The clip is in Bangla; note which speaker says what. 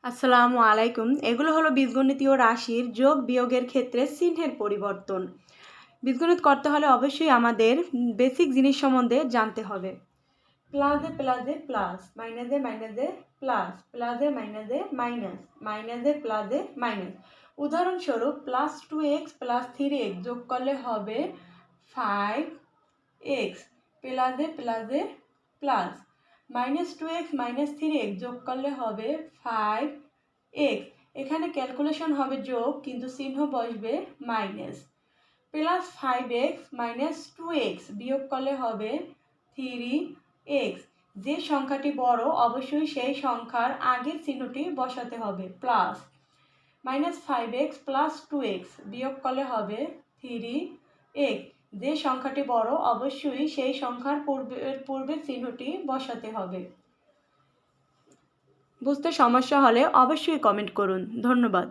Speaker 1: আসসালামু আলাইকুম। এগুলো হলো বীজগণিতীয় রাশির যোগ বিয়োগের ক্ষেত্রে চিহ্নের পরিবর্তন। বীজগণিত করতে হলে অবশ্যই আমাদের বেসিক জিনিস সম্বন্ধে জানতে হবে। প্লাসে প্লাসে প্লাস, মাইনাসে মাইনাসে প্লাস, প্লাসে মাইনাসে মাইনাস, মাইনাসে প্লাসে মাইনাস। উদাহরণস্বরূপ +2x + 3x যোগ করলে হবে 5x, প্লাসে প্লাসে প্লাস। -2x - 3x যোগ করলে হবে 5x, এখানে ক্যালকুলেশন হবে যোগ কিন্তু চিহ্ন বসবে মাইনাস। +5x - 2x বিয়োগ করলে হবে 3x, যে সংখ্যাটি বড় অবশ্যই সেই সংখ্যার আগের চিহ্নটি বসাতে হবে প্লাস। -5x + 2x বিয়োগ করলে হবে 3x, যে সংখ্যাটি বড় অবশ্যই সেই সংখ্যার পূর্বের চিহ্নটি বসাতে হবে। বুঝতে সমস্যা হলে অবশ্যই কমেন্ট করুন। ধন্যবাদ।